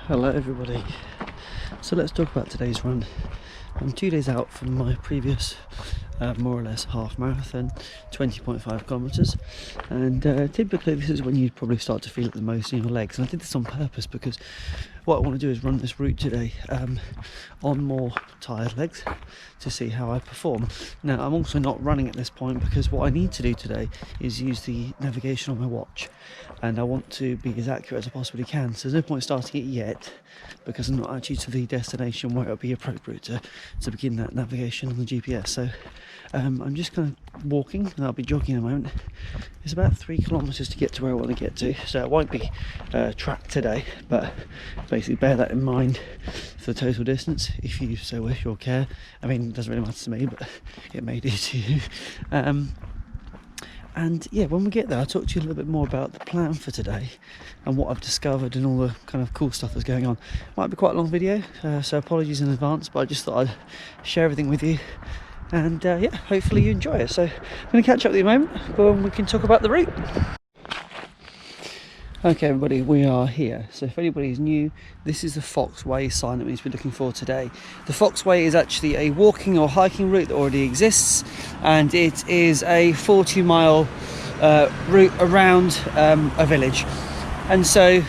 Hello everybody. So let's talk about today's run. I'm 2 days out from my previous more or less half marathon, 20.5 kilometers, and typically this is when you probably start to feel it the most in your legs, and I did this on purpose because what I want to do is run this route today on more tired legs to see how I perform. Now I'm also not running at this point because what I need to do today is use the navigation on my watch, and I want to be as accurate as I possibly can, so there's no point starting it yet because I'm not actually to the destination where it'll be appropriate to begin that navigation on the GPS. So I'm just kind of walking, and I'll be jogging in a moment. It's about 3 kilometers to get to where I want to get to, so it won't be tracked today, but basically bear that in mind for the total distance if you so wish or care. I mean, it doesn't really matter to me, but it may do to you. And yeah, when we get there, I'll talk to you a little bit more about the plan for today and what I've discovered and all the kind of cool stuff that's going on. Might be quite a long video, so apologies in advance, but I just thought I'd share everything with you. And yeah, hopefully you enjoy it. So I'm going to catch up with you in a moment, but we can talk about the route. Okay everybody, we are here. So if anybody's new, this is the Fox Way sign that we need to be looking for today. The Fox Way is actually a walking or hiking route that already exists, and it is a 40-mile route around a village. And so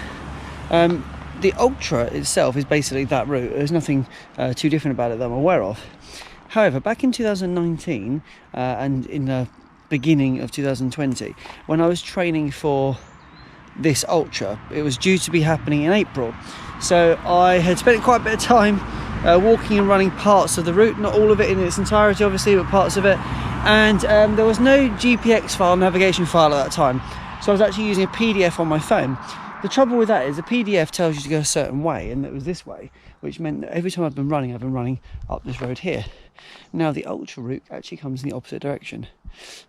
the Ultra itself is basically that route. There's nothing too different about it that I'm aware of. However, back in 2019 and in the beginning of 2020, when I was training for this Ultra, it was due to be happening in April, so I had spent quite a bit of time walking and running parts of the route, not all of it in its entirety obviously, but parts of it, and there was no GPX file, navigation file at that time, so I was actually using a PDF on my phone. The trouble with that is the PDF tells you to go a certain way, and it was this way, which meant that every time I've been running up this road here. Now the Ultra route actually comes in the opposite direction,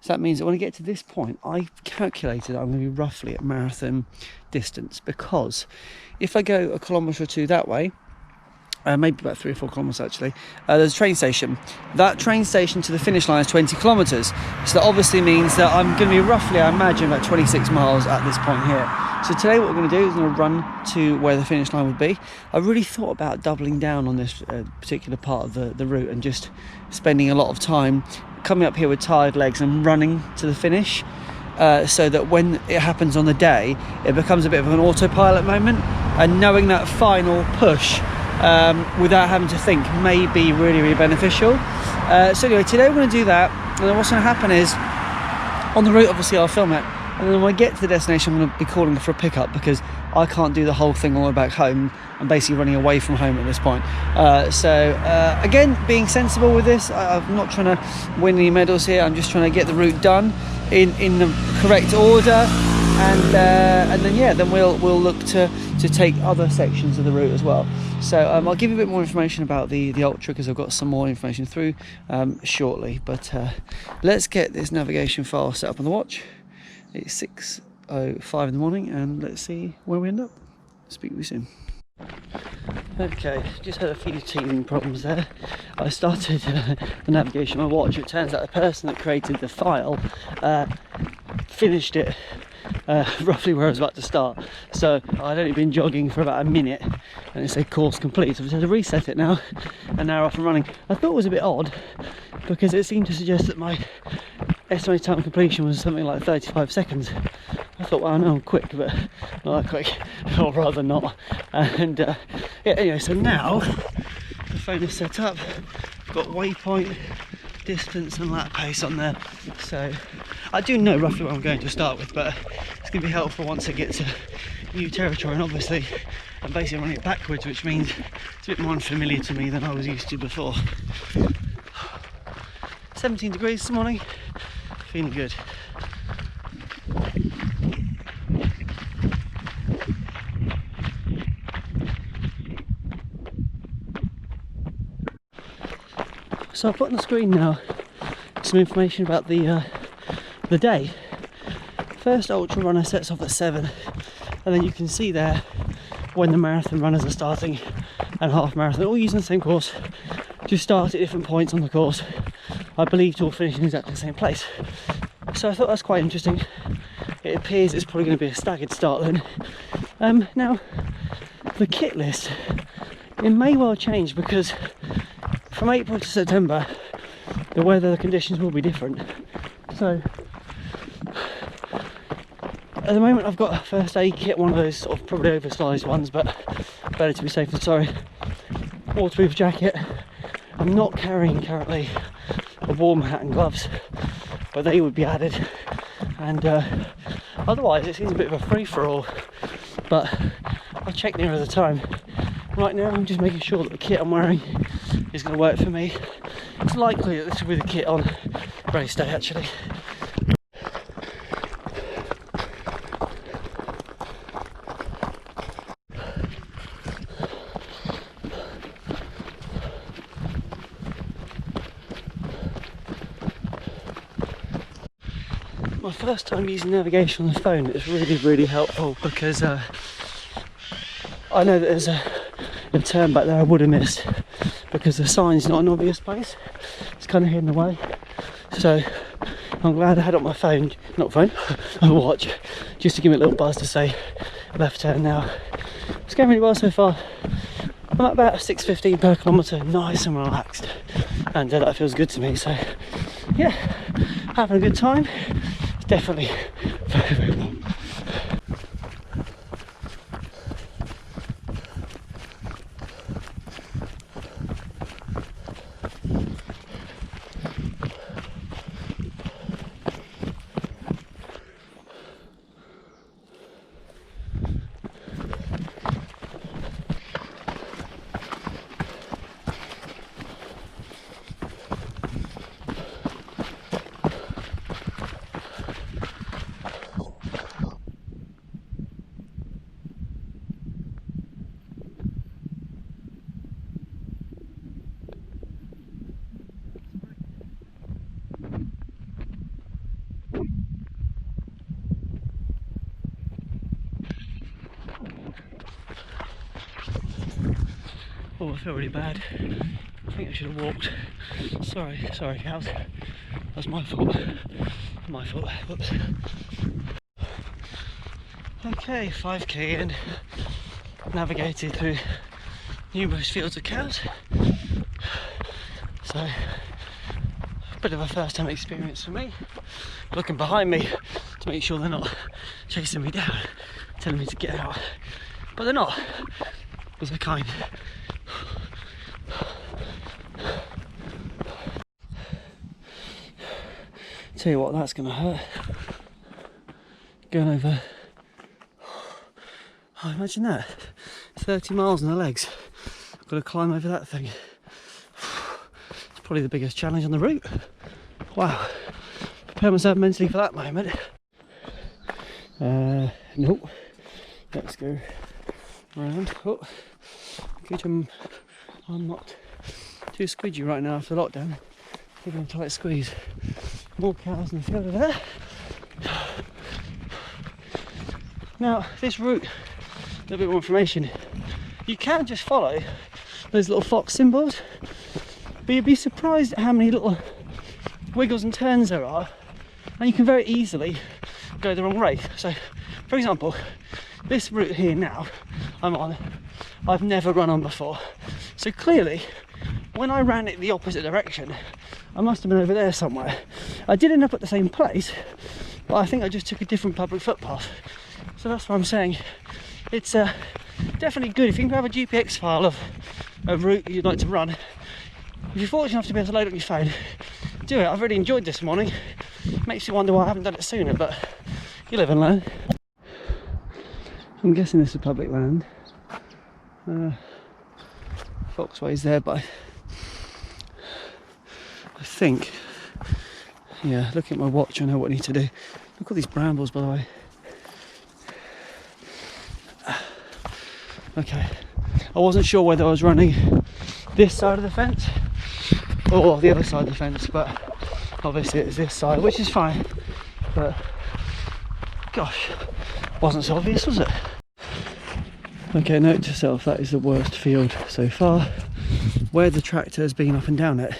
so that means that when I get to this point, I calculated I'm going to be roughly at marathon distance, because if I go a kilometre or two that way, maybe about 3 or 4 kilometres actually, there's a train station. That train station to the finish line is 20 kilometres, so that obviously means that I'm going to be roughly, I imagine, about 26 miles at this point here. So today what we're going to do is going to run to where the finish line would be. I really thought about doubling down on this particular part of the route and just spending a lot of time coming up here with tired legs and running to the finish, so that when it happens on the day, it becomes a bit of an autopilot moment, and knowing that final push without having to think may be really, really beneficial. So anyway, today we're going to do that, and then what's going to happen is, on the route obviously I'll film it, and then when I get to the destination I'm going to be calling for a pickup, because I can't do the whole thing all the way back home. I'm basically running away from home at this point. Again, being sensible with this, I'm not trying to win any medals here, I'm just trying to get the route done in the correct order, and then yeah, then we'll look to take other sections of the route as well. So I'll give you a bit more information about the Ultra, because I've got some more information through shortly, but let's get this navigation file set up on the watch. It's 6:05 in the morning, and let's see where we end up. Speak with you soon. Okay, just had a few teething problems there. I started the navigation on my watch. It turns out the person that created the file finished it roughly where I was about to start, so I'd only been jogging for about a minute and it said course complete, so I had to reset it now, and now off and running. I thought it was a bit odd because it seemed to suggest that my estimated time of completion was something like 35 seconds. I thought, well, I know I'm quick, but not that quick, or rather not. And yeah, anyway, so now the phone is set up, got waypoint, distance and lap pace on there, so I do know roughly where I'm going to start with, but it's going to be helpful once I get to new territory. And obviously I'm basically running it backwards, which means it's a bit more unfamiliar to me than I was used to before. 17 degrees this morning, feeling good. So I've put on the screen now some information about the day. First ultra runner sets off at 7, and then you can see there when the marathon runners are starting and half marathon, all using the same course, just start at different points on the course, I believe, to all finish in exactly the same place. So I thought that's quite interesting. It appears it's probably going to be a staggered start then. Now the kit list, it may well change, because from April to September the weather conditions will be different. So at the moment I've got a first aid kit, one of those sort of probably oversized ones, but better to be safe than sorry. Waterproof jacket. I'm not carrying currently a warm hat and gloves, but they would be added. And otherwise it seems a bit of a free-for-all, but I'll check nearer the time. Right now I'm just making sure that the kit I'm wearing is going to work for me. It's likely that this will be the kit on race day actually. My first time using navigation on the phone is really helpful, because I know that there's a turn back there I would have missed, because the sign's not an obvious place, it's kind of hidden away. So I'm glad I had on my phone, not phone, a watch, just to give me a little buzz to say left turn now. It's going really well so far. I'm at about 6.15 per kilometre, nice and relaxed, and that feels good to me. So yeah, having a good time. It's definitely very warm. Oh, I feel really bad. I think I should have walked. Sorry cows. That's my fault. Whoops. Okay, 5k in. Navigated through numerous fields of cows. So, a bit of a first time experience for me. Looking behind me to make sure they're not chasing me down, telling me to get out. But they're not, because they're kind. Tell you what, that's gonna hurt. Going over, oh, imagine that, 30 miles in the legs. I've got to climb over that thing. It's probably the biggest challenge on the route. Wow, prepare myself mentally for that moment. Nope, let's go around. Oh, good, I'm not too squidgy right now after lockdown. Keeping a tight squeeze. More cows in the field over there. Now, this route, a little bit more information. You can just follow those little fox symbols, but you'd be surprised at how many little wiggles and turns there are, and you can very easily go the wrong way. So, for example, this route here now I'm on, I've never run on before. So clearly, when I ran it the opposite direction, I must have been over there somewhere. I did end up at the same place, but I think I just took a different public footpath. So that's what I'm saying. It's definitely good if you can have a GPX file of a route you'd like to run. If you're fortunate enough to be able to load it on your phone, do it. I've really enjoyed this morning. Makes you wonder why I haven't done it sooner, but you live and learn. I'm guessing this is public land. Foxway's there, but I think, yeah, looking at my watch, I know what I need to do. Look at all these brambles, by the way. Okay, I wasn't sure whether I was running this side of the fence or the other side of the fence, but obviously it's this side, which is fine. But gosh, wasn't so obvious, was it? Okay, note to self, that is the worst field so far, where the tractor has been up and down it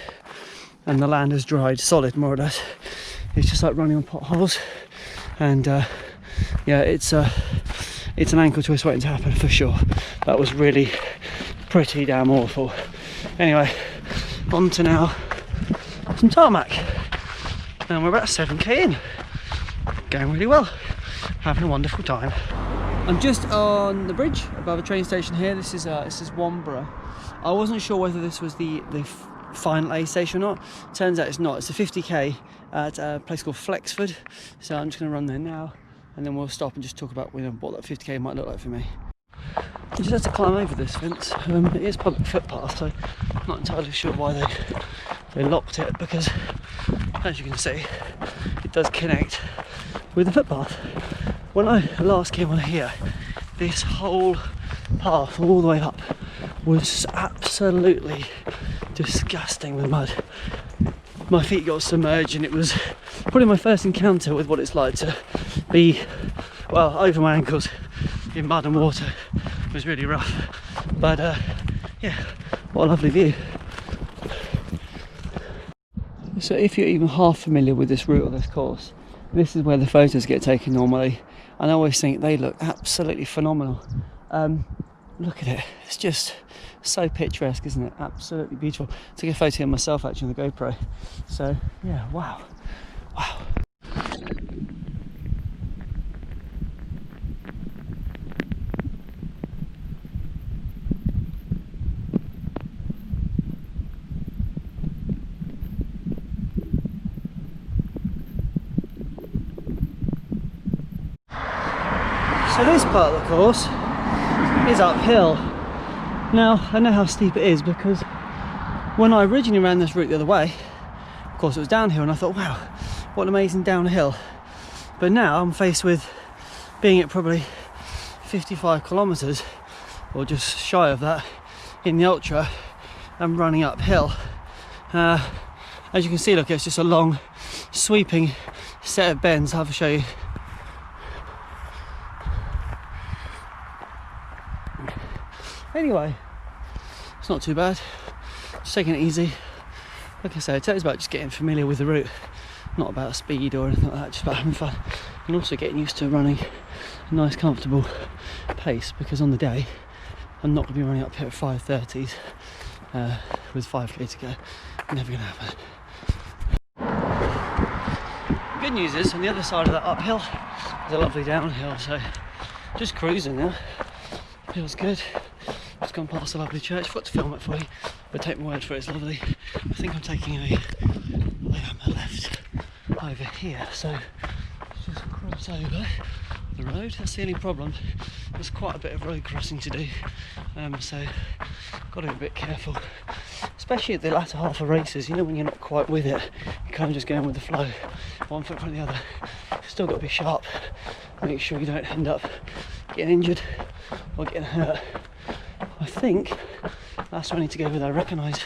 and the land has dried solid, more or less. It's just like running on potholes, and yeah, it's it's an ankle twist waiting to happen for sure. That was really pretty damn awful. Anyway, on to now some tarmac, and we're about 7k in, going really well, having a wonderful time. I'm just on the bridge above a train station here. This is Wanborough. I wasn't sure whether this was the final A station or not. Turns out it's not. It's a 50k at a place called Flexford. So I'm just going to run there now, and then we'll stop and just talk about, you know, what that 50k might look like for me. You just have to climb over this fence. It is public footpath, so I'm not entirely sure why they locked it, because as you can see, it does connect with the footpath. When I last came on here, this whole path all the way up was absolutely disgusting with mud. My feet got submerged, and it was probably my first encounter with what it's like to be, well, over my ankles in mud and water. It was really rough, but yeah, what a lovely view. So if you're even half familiar with this route or this course, this is where the photos get taken normally, and I always think they look absolutely phenomenal. Look at it, it's just so picturesque, isn't it? Absolutely beautiful. I took a photo of myself actually on the GoPro, so yeah, wow. So this part of the course is uphill. Now, I know how steep it is because when I originally ran this route the other way, of course it was downhill, and I thought, wow, what an amazing downhill. But now I'm faced with being at probably 55 kilometers, or just shy of that, in the ultra, and running uphill. As you can see, look, it's just a long, sweeping set of bends. I'll have to show you. Anyway, it's not too bad, just taking it easy. Like I said, it's about just getting familiar with the route, not about speed or anything like that, just about having fun, and also getting used to running a nice comfortable pace, because on the day I'm not going to be running up here at 5:30s with 5k to go. Never going to happen. Good news is, on the other side of that uphill is a lovely downhill, so just cruising now, feels good. Just gone past a lovely church. Forgot to film it for you, but take my word for it, it's lovely. I think I'm taking a way on the left over here, so just cross over the road. That's the only problem. There's quite a bit of road crossing to do, so got to be a bit careful, especially at the latter half of races. You know, when you're not quite with it, you're kind of just going with the flow, one foot in front of the other. You've still got to be sharp, make sure you don't end up getting injured or getting hurt. I think that's where I need to go with. I recognise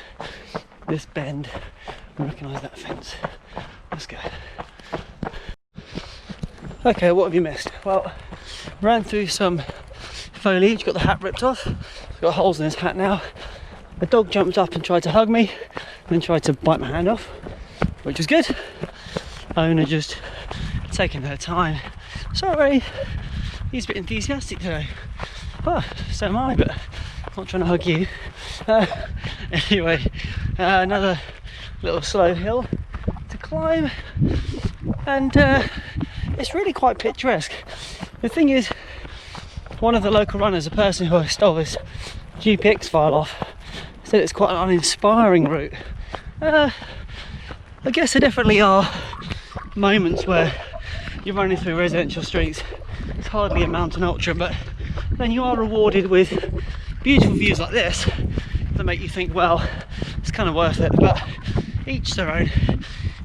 this bend, I recognise that fence. Let's go. Okay, what have you missed? Well, ran through some foliage, got the hat ripped off, got holes in his hat now. The dog jumped up and tried to hug me, and then tried to bite my hand off, which was good. Owner just taking her time. Sorry, he's a bit enthusiastic today. Well, so am I, but I'm not trying to hug you. Anyway, another little slow hill to climb, and it's really quite picturesque. The thing is, one of the local runners, a person who I stole this GPX file off, said it's quite an uninspiring route. I guess there definitely are moments where you're running through residential streets. It's hardly a mountain ultra, but then you are rewarded with beautiful views like this that make you think, well, it's kind of worth it. But each their own.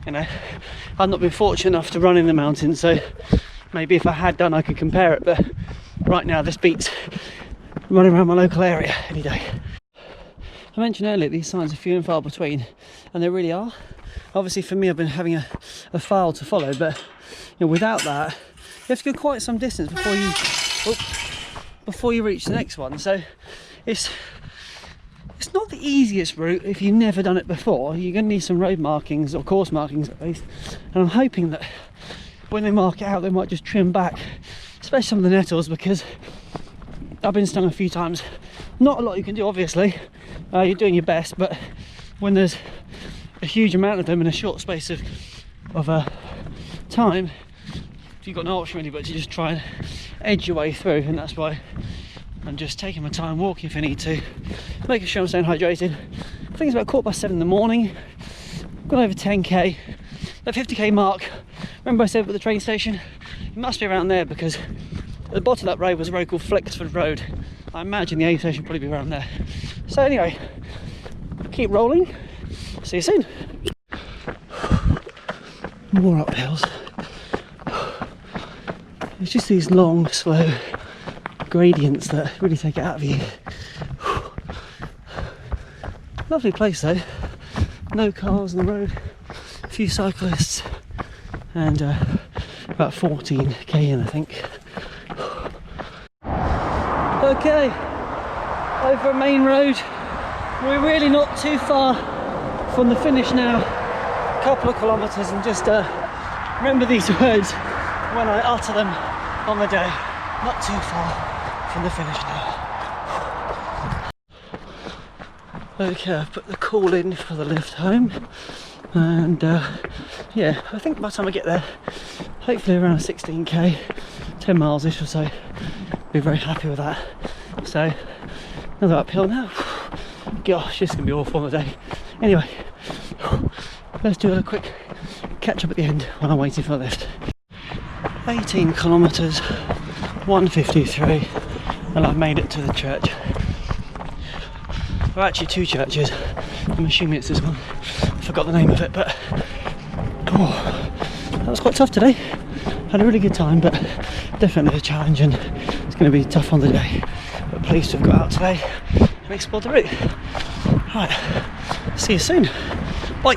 You know, I've not been fortunate enough to run in the mountains, so maybe if I had done I could compare it, but right now this beats running around my local area any day. I mentioned earlier these signs are few and far between, and they really are. Obviously for me, I've been having a file to follow, but you know, without that you have to go quite some distance before you reach the next one. So it's not the easiest route if you've never done it before. You're going to need some road markings, or course markings at least, and I'm hoping that when they mark it out they might just trim back, especially some of the nettles, because I've been stung a few times. Not a lot you can do, obviously. You're doing your best, but when there's a huge amount of them in a short space of time, you've got no option really but to just try and edge your way through. And that's why I'm just taking my time, walking if I need to, making sure I'm staying hydrated. I think it's about 7:15 in the morning. I've gone over 10k. That 50k mark, remember I said at the train station? It must be around there, because at the bottom of that road was a road called Flexford Road. I imagine the aid station will probably be around there. So anyway, keep rolling. See you soon. More uphills. It's just these long, slow gradients that really take it out of you. Lovely place though. No cars on the road, a few cyclists, and about 14k in, I think. Okay, over a main road. We're really not too far from the finish now. A couple of kilometres, and just remember these words when I utter them on the day. Not too far from the finish now. Okay, I've put the call in for the lift home, and yeah, I think by the time I get there, hopefully around 16k, 10 miles-ish or so, be very happy with that. So, another uphill now. Gosh, this is going to be awful on the day. Anyway, let's do a quick catch up at the end while I'm waiting for the lift. 18 kilometres, 1:53, and I've made it to the church. There are actually two churches. I'm assuming it's this one. I forgot the name of it, but oh, that was quite tough today. Had a really good time, but definitely a challenge, and it's going to be tough on the day. But pleased to have got out today and explored the route. Right, see you soon. Bye.